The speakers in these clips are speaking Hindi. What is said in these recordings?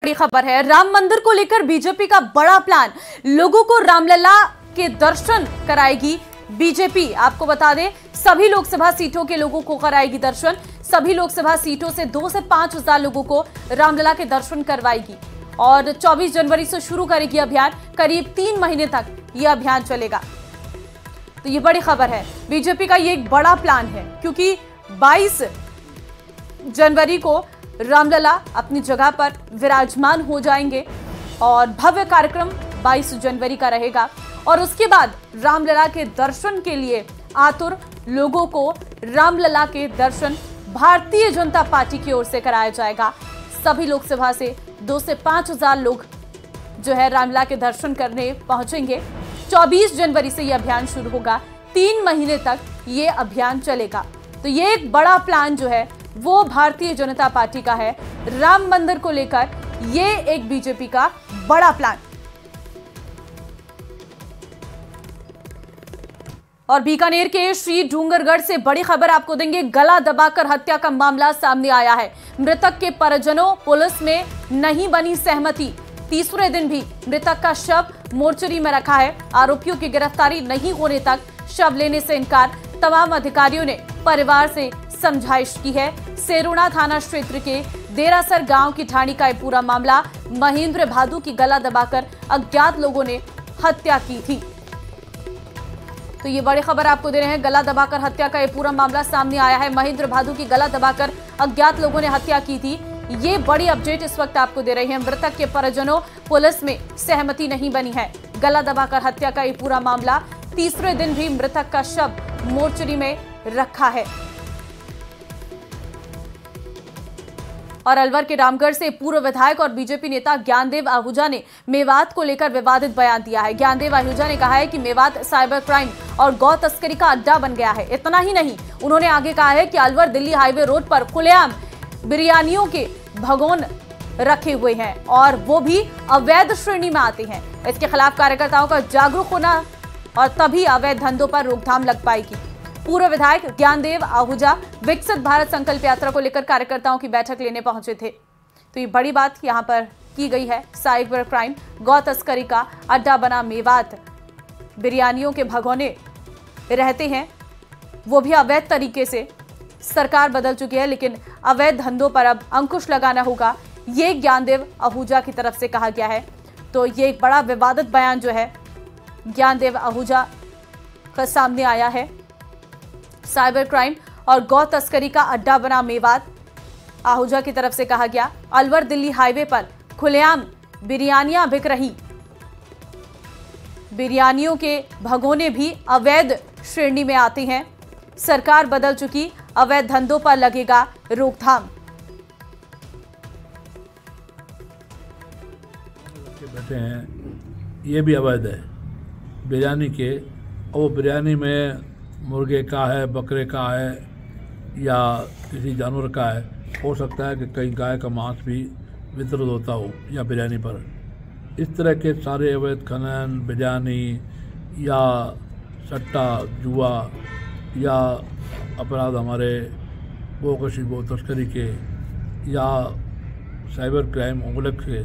बड़ी खबर है, राम मंदिर को लेकर बीजेपी का बड़ा प्लान। लोगों को रामलला के दर्शन कराएगी बीजेपी। आपको बता दें, सभी लोकसभा सीटों के लोगों को कराएगी दर्शन। सभी लोकसभा सीटों से 2 से 5 हजार लोगों को रामलला के दर्शन करवाएगी और 24 जनवरी से शुरू करेगी अभियान। करीब 3 महीने तक यह अभियान चलेगा। तो ये बड़ी खबर है, बीजेपी का ये एक बड़ा प्लान है, क्योंकि 22 जनवरी को रामलला अपनी जगह पर विराजमान हो जाएंगे और भव्य कार्यक्रम 22 जनवरी का रहेगा। और उसके बाद रामलला के दर्शन के लिए आतुर लोगों को रामलला के दर्शन भारतीय जनता पार्टी की ओर से कराया जाएगा। सभी लोकसभा से 2 से 5 हजार लोग जो है रामलला के दर्शन करने पहुंचेंगे। 24 जनवरी से यह अभियान शुरू होगा, 3 महीने तक ये अभियान चलेगा। तो ये एक बड़ा प्लान जो है वो भारतीय जनता पार्टी का है। राम मंदिर को लेकर ये एक बीजेपी का बड़ा प्लान। और बीकानेर के श्री डूंगरगढ़ से बड़ी खबर आपको देंगे। गला दबाकर हत्या का मामला सामने आया है। मृतक के परिजनों पुलिस में नहीं बनी सहमति। तीसरे दिन भी मृतक का शव मोर्चरी में रखा है। आरोपियों की गिरफ्तारी नहीं होने तक शव लेने से इनकार। तमाम अधिकारियों ने परिवार से समझाइश की है। सेरुणा थाना क्षेत्र के देरासर गांव की ढाणी का यह पूरा मामला। महेंद्र भादु की गला दबाकर अज्ञात लोगों ने हत्या की थी। तो ये बड़ी खबर आपको दे रहे हैं। गला दबाकर हत्या का यह पूरा मामला सामने आया है। महेंद्र भादु की गला दबाकर अज्ञात लोगों ने हत्या की थी। ये बड़ी अपडेट इस वक्त आपको दे रही है। मृतक के परिजनों पुलिस में सहमति नहीं बनी है। गला दबाकर हत्या का यह पूरा मामला। तीसरे दिन भी मृतक का शव मोर्चरी में रखा है। और अलवर के रामगढ़ से पूर्व विधायक और बीजेपी नेता ज्ञानदेव आहूजा ने मेवात को लेकर विवादित बयान दिया है। ज्ञानदेव आहूजा ने कहा है कि मेवात साइबर क्राइम और गौ तस्करी का अड्डा बन गया है। इतना ही नहीं, उन्होंने आगे कहा है कि अलवर दिल्ली हाईवे रोड पर खुलेआम बिरयानियों के भगोन रखे हुए हैं और वो भी अवैध श्रेणी में आते हैं। इसके खिलाफ कार्यकर्ताओं का जागरूक होना और तभी अवैध धंधों पर रोकथाम लग पाएगी। पूर्व विधायक ज्ञानदेव आहूजा विकसित भारत संकल्प यात्रा को लेकर कार्यकर्ताओं की बैठक लेने पहुंचे थे। तो ये बड़ी बात यहां पर की गई है। साइबर क्राइम, गौ तस्करी का अड्डा बना मेवात, बिरयानियों के भगोने रहते हैं, वो भी अवैध तरीके से। सरकार बदल चुकी है, लेकिन अवैध धंधों पर अब अंकुश लगाना होगा, ये ज्ञानदेव आहूजा की तरफ से कहा गया है। तो ये एक बड़ा विवादित बयान जो है ज्ञानदेव आहूजा का सामने आया है। साइबर क्राइम और गौ तस्करी का अड्डा बना मेवात, आहूजा की तरफ से कहा गया। अलवर दिल्ली हाईवे पर खुलेआम बिरयानियां बिक रही, बिरयानियों के भगोने भी अवैध श्रेणी में आते हैं। सरकार बदल चुकी, अवैध धंधों पर लगेगा रोकथाम। बैठे हैं, ये भी अवैध है बिरयानी के। और वो बिरयानी में मुर्गे का है, बकरे का है या किसी जानवर का है। हो सकता है कि कहीं गाय का मांस भी वितरित होता हो या बिरयानी पर। इस तरह के सारे अवैध खनन, बिरयानी या सट्टा, जुआ या अपराध हमारे गो कशी, गो तस्करी के या साइबर क्राइम, उंगलक के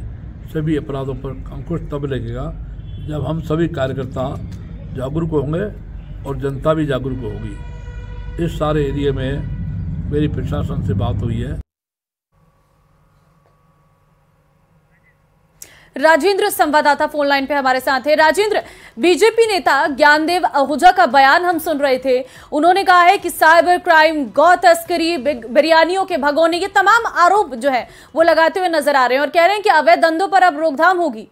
सभी अपराधों पर अंकुश तब लगेगा जब हम सभी कार्यकर्ता जागरूक होंगे और जनता भी जागरूक होगी। इस सारे एरिया में मेरी प्रशासन से बात हुई है। राजेंद्र संवाददाता फोन लाइन पे हमारे साथ है। राजेंद्र, बीजेपी नेता ज्ञानदेव आहूजा का बयान हम सुन रहे थे। उन्होंने कहा है कि साइबर क्राइम, गौ तस्करी, बिरयानियों के भगोने, ये तमाम आरोप जो है वो लगाते हुए नजर आ रहे हैं और कह रहे हैं कि अवैध धंधों पर अब रोकथाम होगी।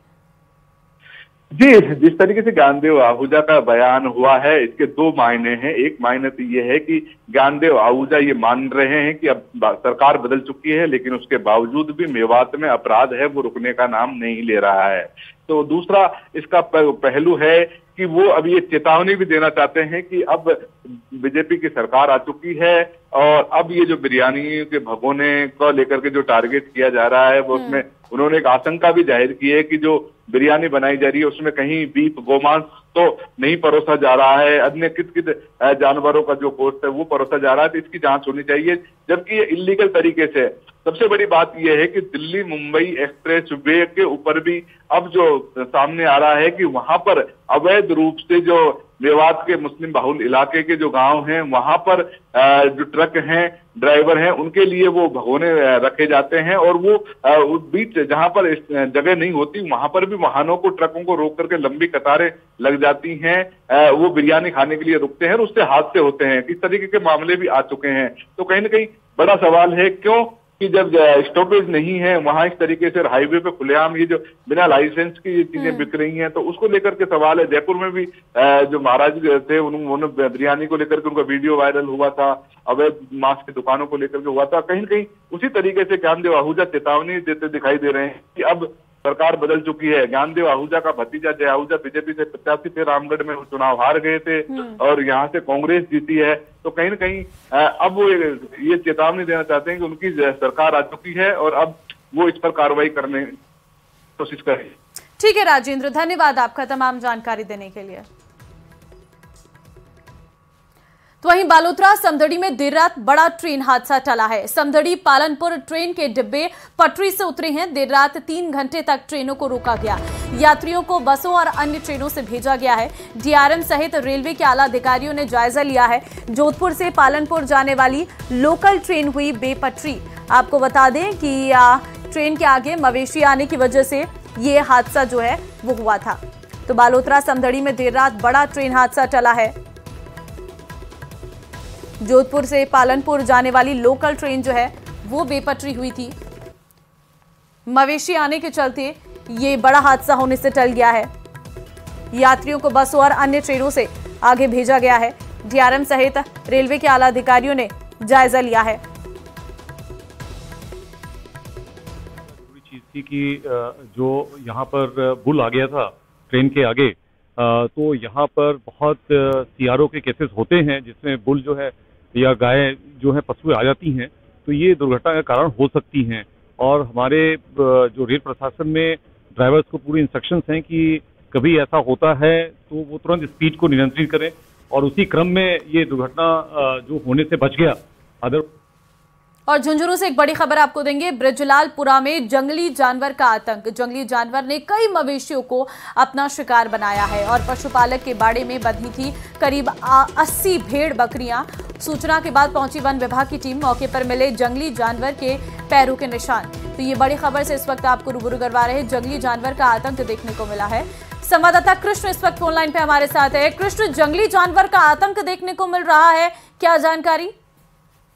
जी, जिस तरीके से ज्ञानदेव आहूजा का बयान हुआ है, इसके 2 मायने हैं। एक मायने तो ये है कि ज्ञानदेव आहूजा ये मान रहे हैं कि अब सरकार बदल चुकी है, लेकिन उसके बावजूद भी मेवात में अपराध है वो रुकने का नाम नहीं ले रहा है। तो दूसरा इसका पहलू है कि वो अब ये चेतावनी भी देना चाहते हैं कि अब बीजेपी की सरकार आ चुकी है और अब ये जो बिरयानी के भगोने को लेकर के जो टारगेट किया जा रहा है वो उसमें उन्होंने एक आशंका भी जाहिर की है कि जो बिरयानी बनाई जा रही है उसमें कहीं बीफ, गोमांस तो नहीं परोसा जा रहा है, अन्य कित जानवरों का जो गोश्त है वो परोसा जा रहा है, तो इसकी जांच होनी चाहिए, जबकि ये इलीगल तरीके से। सबसे बड़ी बात यह है कि दिल्ली मुंबई एक्सप्रेस वे के ऊपर भी अब जो सामने आ रहा है कि वहां पर अवैध रूप से जो मेवात के मुस्लिम बहुल इलाके के जो गांव हैं वहां पर जो ट्रक हैं, ड्राइवर हैं, उनके लिए वो भगोने रखे जाते हैं और वो उस बीच जहां पर जगह नहीं होती वहां पर भी वाहनों को, ट्रकों को रोक करके लंबी कतारें लग जाती हैं, वो बिरयानी खाने के लिए रुकते हैं और उससे हादसे होते हैं। इस तरीके के मामले भी आ चुके हैं। तो कहीं ना कहीं बड़ा सवाल है क्यों कि जब स्टॉपेज नहीं है वहां इस तरीके से हाईवे पे खुलेआम ये जो बिना लाइसेंस की चीजें बिक रही हैं, तो उसको लेकर के सवाल है। जयपुर में भी जो महाराज थे उन्होंने बिरयानी को लेकर के उनका वीडियो वायरल हुआ था, अवैध मांस की दुकानों को लेकर के हुआ था। कहीं न कहीं उसी तरीके से ज्ञानदेव आहूजा चेतावनी देते दिखाई दे रहे हैं कि अब सरकार बदल चुकी है। ज्ञानदेव आहूजा का भतीजा जय आहूजा बीजेपी से प्रत्याशी थे, रामगढ़ में चुनाव हार गए थे और यहाँ से कांग्रेस जीती है। तो कहीं न कहीं अब वो ये चेतावनी देना चाहते हैं कि उनकी सरकार आ चुकी है और अब वो इस पर कार्रवाई करने की कोशिश करें। ठीक है राजेंद्र, धन्यवाद आपका तमाम जानकारी देने के लिए। तो वहीं बालोतरा समदड़ी में देर रात बड़ा ट्रेन हादसा टला है। समदड़ी पालनपुर ट्रेन के डिब्बे पटरी से उतरे हैं। देर रात 3 घंटे तक ट्रेनों को रोका गया। यात्रियों को बसों और अन्य ट्रेनों से भेजा गया है। डीआरएम सहित रेलवे के आला अधिकारियों ने जायजा लिया है। जोधपुर से पालनपुर जाने वाली लोकल ट्रेन हुई बेपटरी। आपको बता दें कि ट्रेन के आगे मवेशी आने की वजह से ये हादसा जो है वो हुआ था। तो बालोतरा समदड़ी में देर रात बड़ा ट्रेन हादसा टला है। जोधपुर से पालनपुर जाने वाली लोकल ट्रेन जो है वो बेपटरी हुई थी। मवेशी आने के चलते ये बड़ा हादसा होने से टल गया है। यात्रियों को बसों और अन्य ट्रेनों से आगे भेजा गया है। डीआरएम सहित रेलवे के आला अधिकारियों ने जायजा लिया है। जरूरी चीज थी कि जो यहाँ पर बुल आ गया था ट्रेन के आगे, तो यहाँ पर बहुत सीआरओ के केसेस होते हैं जिसमें बुल जो है या गाय जो है पशु आ जाती हैं, तो ये दुर्घटना का कारण हो सकती हैं। और हमारे जो रेल प्रशासन में ड्राइवर्स को पूरी इंस्ट्रक्शंस हैं कि कभी ऐसा होता है तो वो तुरंत स्पीड को नियंत्रित करें, और उसी क्रम में ये दुर्घटना जो होने से बच गया। और झुंझुनू से एक बड़ी खबर आपको देंगे। ब्रजलालपुरा में जंगली जानवर का आतंक। जंगली जानवर ने कई मवेशियों को अपना शिकार बनाया है और पशुपालक के बाड़े में बंधी थी करीब 80 भेड़ बकरियां। सूचना के बाद पहुंची वन विभाग की टीम। मौके पर मिले जंगली जानवर के पैरों के निशान। तो ये बड़ी खबर से इस वक्त आपको रूबरू करवा रहे हैं। जंगली जानवर का आतंक देखने को मिला है। संवाददाता कृष्ण इस वक्त फोन लाइन पे हमारे साथ है। कृष्ण, जंगली जानवर का आतंक देखने को मिल रहा है, क्या जानकारी?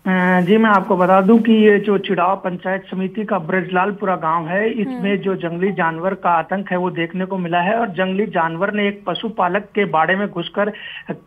जी, मैं आपको बता दूं कि ये जो चिड़ाव पंचायत समिति का ब्रजलालपुरा गांव है, इसमें जो जंगली जानवर का आतंक है वो देखने को मिला है। और जंगली जानवर ने एक पशुपालक के बाड़े में घुसकर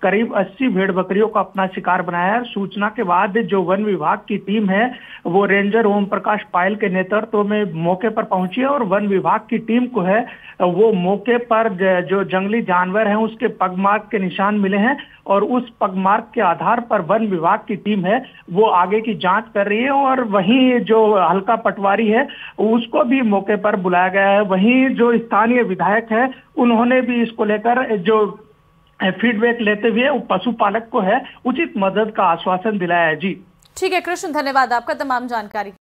करीब 80 भेड़ बकरियों का अपना शिकार बनाया है। सूचना के बाद जो वन विभाग की टीम है वो रेंजर ओम प्रकाश पायल के नेतृत्व में मौके पर पहुंची है और वन विभाग की टीम को है वो मौके पर जो जंगली जानवर है उसके पगमार्क के निशान मिले हैं और उस पगमार्क के आधार पर वन विभाग की टीम है वो आगे की जांच कर रही है। और वहीं जो हल्का पटवारी है उसको भी मौके पर बुलाया गया है। वहीं जो स्थानीय विधायक है उन्होंने भी इसको लेकर जो फीडबैक लेते हुए पशुपालक को है उचित मदद का आश्वासन दिलाया है। जी ठीक है कृष्ण, धन्यवाद आपका तमाम जानकारी।